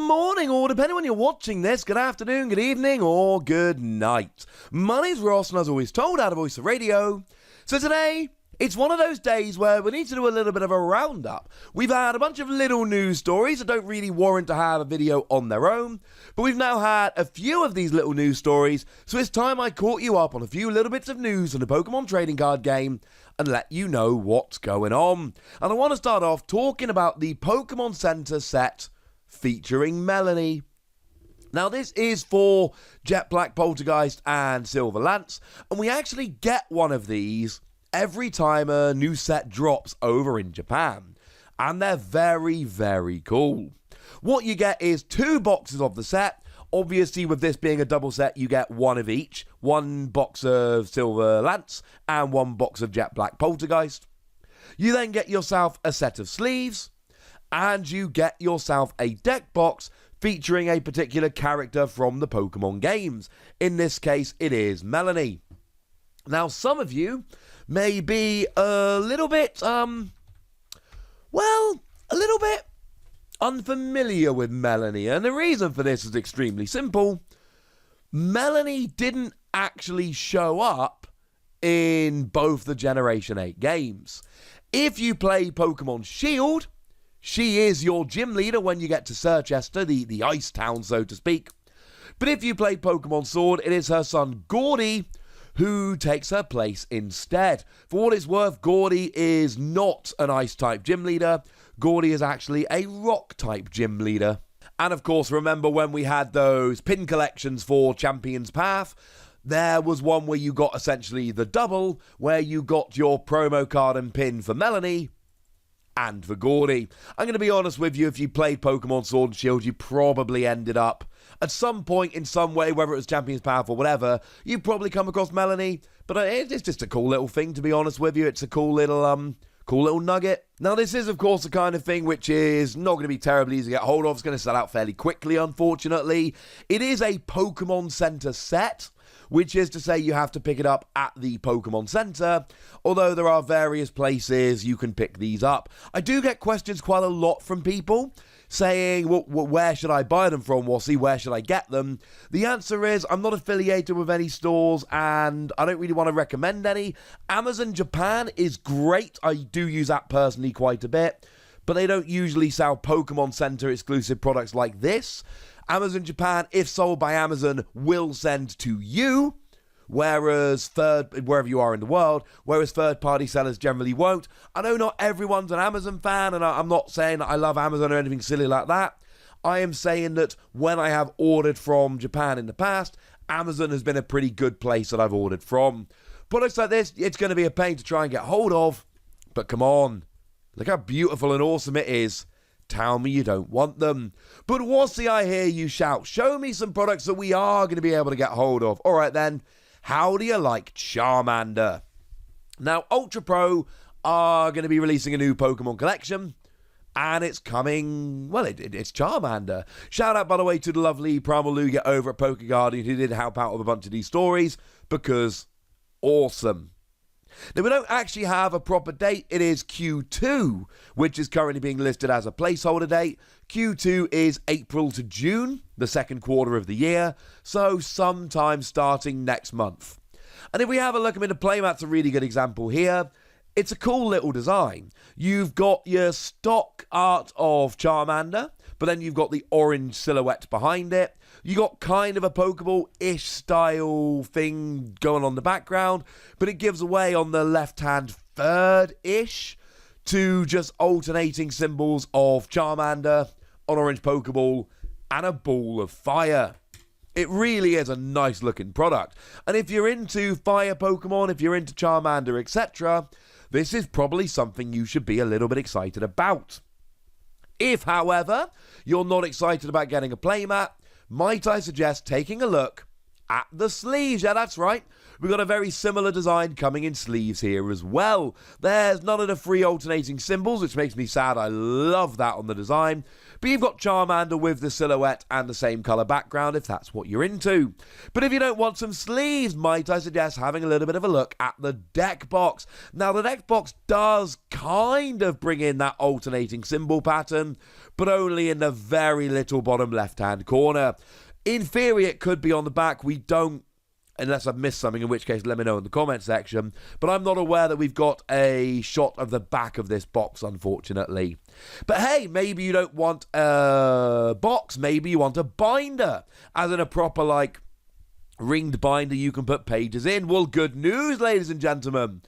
morning, or depending when you're watching this, good afternoon, good evening, or good night. My name's Ross, and as always told, out of Voice of Radio. So today, it's one of those days where we need to do a little bit of a roundup. We've had a bunch of little news stories that don't really warrant to have a video on their own, but we've now had a few of these little news stories, so it's time I caught you up on a few little bits of news on the Pokemon trading card game and let you know what's going on. And I want to start off talking about the Pokemon Center set featuring Melony. Now this is for Jet Black Poltergeist and Silver Lance, and we actually get one of these every time a new set drops over in Japan, and they're very, very cool. What you get is 2 boxes of the set. Obviously, with this being a double set, you get one of each. 1 box of Silver Lance and 1 box of Jet Black Poltergeist. You then get yourself a set of sleeves, and you get yourself a deck box featuring a particular character from the Pokemon games. In this case, it is Melony. Now, some of you may be a little bit, a little bit unfamiliar with Melony, and the reason for this is extremely simple. Melony didn't actually show up in both the Generation 8 games. If you play Pokemon Shield, she is your gym leader when you get to Circhester, the ice town, so to speak. But if you play Pokemon Sword, it is her son Gordy who takes her place instead. For what it's worth, Gordy is not an ice-type gym leader. Gordy is actually a rock-type gym leader. And of course, remember when we had those pin collections for Champion's Path? There was one where you got essentially the double, where you got your promo card and pin for Melony and for Gordy. I'm going to be honest with you, if you played Pokemon Sword and Shield, you probably ended up at some point in some way, whether it was Champion's Path or whatever, you've probably come across Melony. But it's just a cool little thing, to be honest with you. It's a cool little nugget. Now, this is, of course, the kind of thing which is not going to be terribly easy to get hold of. It's going to sell out fairly quickly, unfortunately. It is a Pokemon Center set, which is to say you have to pick it up at the Pokemon Center, although there are various places you can pick these up. I do get questions quite a lot from people saying, well, where should I buy them from, Wassy? Where should I get them? The answer is, I'm not affiliated with any stores, and I don't really want to recommend any. Amazon Japan is great. I do use that personally quite a bit, but they don't usually sell Pokemon Center exclusive products like this. Amazon Japan, if sold by Amazon, will send to you, whereas wherever you are in the world, whereas third-party sellers generally won't. I know not everyone's an Amazon fan, and I'm not saying that I love Amazon or anything silly like that. I am saying that when I have ordered from Japan in the past, Amazon has been a pretty good place that I've ordered from. Products like this, it's going to be a pain to try and get hold of, but come on, look how beautiful and awesome it is. Tell me you don't want them. But Wassy, I hear you shout, show me some products that we are going to be able to get hold of. All right then, how do you like Charmander? Now, Ultra Pro are going to be releasing a new Pokemon collection, and it's coming, well, it's Charmander. Shout out, by the way, to the lovely Primal Lugia over at Poké Guardian who did help out with a bunch of these stories, because awesome. Now, we don't actually have a proper date. It is Q2, which is currently being listed as a placeholder date. Q2 is April to June, the second quarter of the year, so sometime starting next month. And if we have a look, the playmat's a really good example here. It's a cool little design. You've got your stock art of Charmander, but then you've got the orange silhouette behind it. You got kind of a Pokeball-ish style thing going on in the background, but it gives away on the left-hand third-ish to just alternating symbols of Charmander, an orange Pokeball, and a ball of fire. It really is a nice-looking product. And if you're into fire Pokemon, if you're into Charmander, etc., this is probably something you should be a little bit excited about. If, however, you're not excited about getting a playmat, might I suggest taking a look at the sleeves? Yeah, that's right. We've got a very similar design coming in sleeves here as well. There's none of the free alternating symbols, which makes me sad. I love that on the design. But you've got Charmander with the silhouette and the same colour background if that's what you're into. But if you don't want some sleeves, might I suggest having a little bit of a look at the deck box. Now, the deck box does kind of bring in that alternating symbol pattern, but only in the very little bottom left-hand corner. In theory, it could be on the back. We don't, unless I've missed something, in which case let me know in the comment section. But I'm not aware that we've got a shot of the back of this box, unfortunately. But hey, maybe you don't want a box. Maybe you want a binder, as in a proper, like, ringed binder you can put pages in. Well, good news, ladies and gentlemen.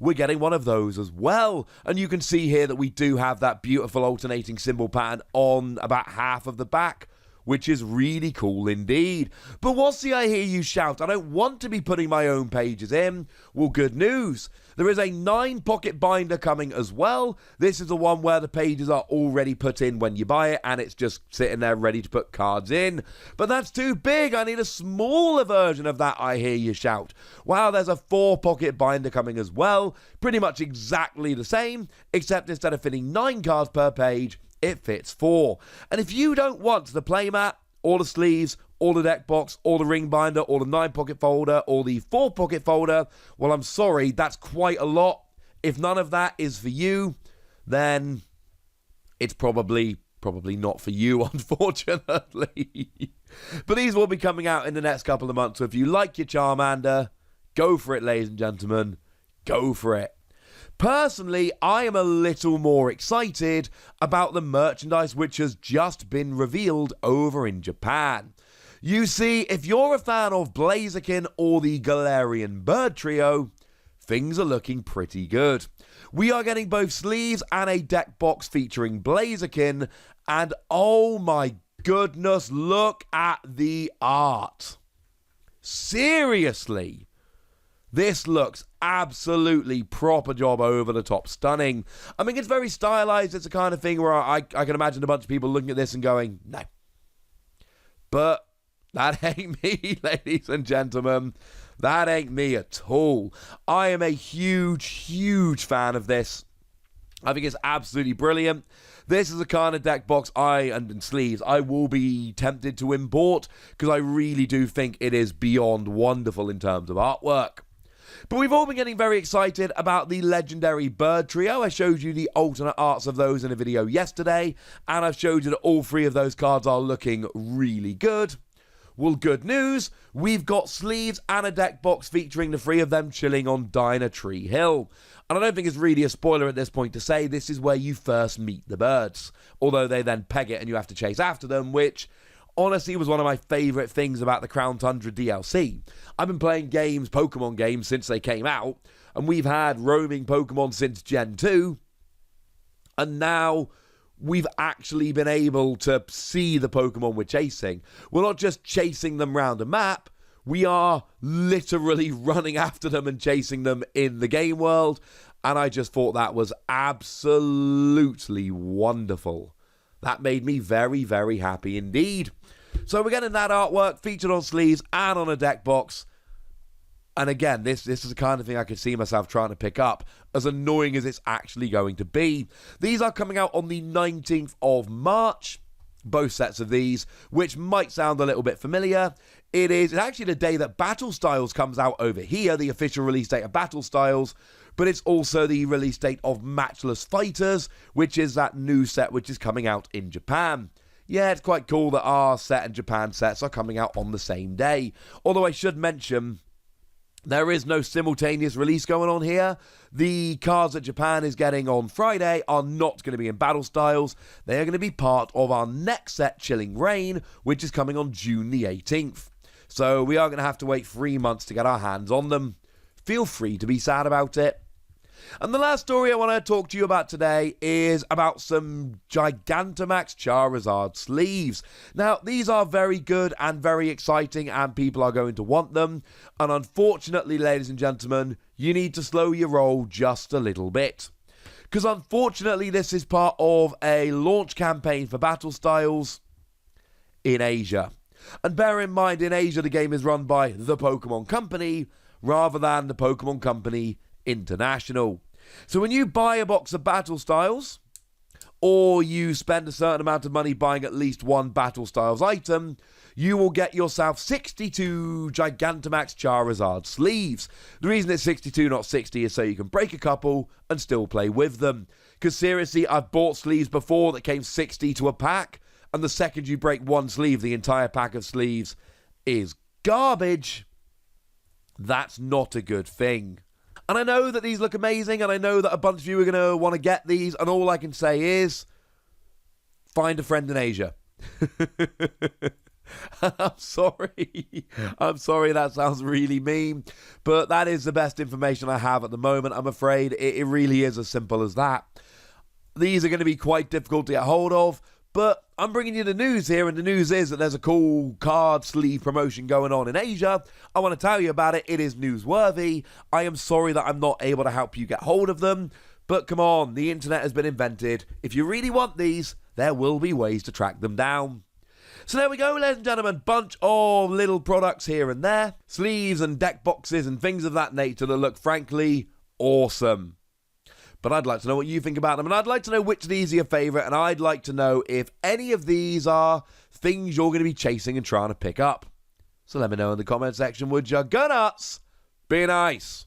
We're getting one of those as well. And you can see here that we do have that beautiful alternating symbol pattern on about half of the back, which is really cool indeed. But what's the I hear you shout? I don't want to be putting my own pages in. Well, good news. There is a 9-pocket binder coming as well. This is the one where the pages are already put in when you buy it, and it's just sitting there ready to put cards in. But that's too big. I need a smaller version of that I hear you shout. Wow, there's a 4-pocket binder coming as well. Pretty much exactly the same, except instead of fitting 9 cards per page, it fits 4. And if you don't want the playmat, or the sleeves, or the deck box, or the ring binder, or the 9-pocket folder, or the 4-pocket folder, well, I'm sorry, that's quite a lot. If none of that is for you, then it's probably not for you, unfortunately. But these will be coming out in the next couple of months, so if you like your Charmander, go for it, ladies and gentlemen. Go for it. Personally, I am a little more excited about the merchandise which has just been revealed over in Japan. You see, if you're a fan of Blaziken or the Galarian Bird Trio, things are looking pretty good. We are getting both sleeves and a deck box featuring Blaziken, and oh my goodness, look at the art. Seriously. This looks absolutely proper job, over the top stunning. I mean, it's very stylized. It's the kind of thing where I can imagine a bunch of people looking at this and going, no. But that ain't me, ladies and gentlemen. That ain't me at all. I am a huge, huge fan of this. I think it's absolutely brilliant. This is the kind of deck box and sleeves I will be tempted to import, because I really do think it is beyond wonderful in terms of artwork. But we've all been getting very excited about the legendary Bird Trio. I showed you the alternate arts of those in a video yesterday, and I've showed you that all 3 of those cards are looking really good. Well, good news, we've got sleeves and a deck box featuring the 3 of them chilling on Diner Tree Hill. And I don't think it's really a spoiler at this point to say this is where you first meet the birds, although they then peg it and you have to chase after them, which honestly was one of my favourite things about the Crown Tundra DLC. I've been playing games, Pokemon games, since they came out, and we've had roaming Pokemon since Gen 2, and now we've actually been able to see the Pokemon we're chasing. We're not just chasing them round a map, we are literally running after them and chasing them in the game world, and I just thought that was absolutely wonderful. That made me very, very happy indeed. So we're getting that artwork featured on sleeves and on a deck box. And again, this is the kind of thing I could see myself trying to pick up, as annoying as it's actually going to be. These are coming out on the 19th of March, both sets of these, which might sound a little bit familiar. It's actually the day that Battle Styles comes out over here, the official release date of Battle Styles, but it's also the release date of Matchless Fighters, which is that new set which is coming out in Japan. Yeah, it's quite cool that our set and Japan sets are coming out on the same day. Although I should mention, there is no simultaneous release going on here. The cards that Japan is getting on Friday are not going to be in Battle Styles. They are going to be part of our next set, Chilling Reign, which is coming on June the 18th. So we are going to have to wait 3 months to get our hands on them. Feel free to be sad about it. And the last story I want to talk to you about today is about some Gigantamax Charizard sleeves. Now, these are very good and very exciting, and people are going to want them. And unfortunately, ladies and gentlemen, you need to slow your roll just a little bit. Because unfortunately, this is part of a launch campaign for Battle Styles in Asia. And bear in mind, in Asia, the game is run by the Pokémon Company rather than the Pokémon Company International. So when you buy a box of Battle Styles, or you spend a certain amount of money buying at least one Battle Styles item, you will get yourself 62 Gigantamax Charizard sleeves. The reason it's 62, not 60, is so you can break a couple and still play with them. Because seriously, I've bought sleeves before that came 60 to a pack, and the second you break one sleeve, the entire pack of sleeves is garbage. That's not a good thing. And I know that these look amazing, and I know that a bunch of you are going to want to get these, and all I can say is, find a friend in Asia. I'm sorry. I'm sorry, that sounds really mean, but that is the best information I have at the moment, I'm afraid. It really is as simple as that. These are going to be quite difficult to get hold of, but I'm bringing you the news here, and the news is that there's a cool card sleeve promotion going on in Asia. I want to tell you about it. It is newsworthy. I am sorry that I'm not able to help you get hold of them, but come on, the internet has been invented. If you really want these, there will be ways to track them down. So there we go, ladies and gentlemen, bunch of little products here and there, sleeves and deck boxes and things of that nature that look frankly awesome. But I'd like to know what you think about them, and I'd like to know which of these are your favourite, and I'd like to know if any of these are things you're going to be chasing and trying to pick up. So let me know in the comment section, would you? Go nuts! Be nice!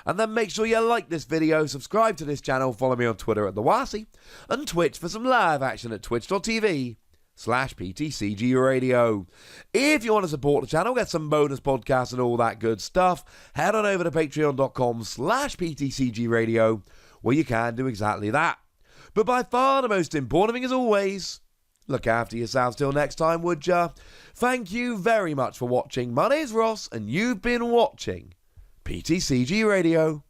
And then make sure you like this video, subscribe to this channel, follow me on Twitter at TheWasi, and Twitch for some live action at twitch.tv/PTCG Radio. If you want to support the channel, get some bonus podcasts and all that good stuff, head on over to patreon.com/PTCG Radio, where you can do exactly that. But by far the most important thing, as always, look after yourselves till next time, would ya? Thank you very much for watching. My name's Ross, and you've been watching PTCG Radio.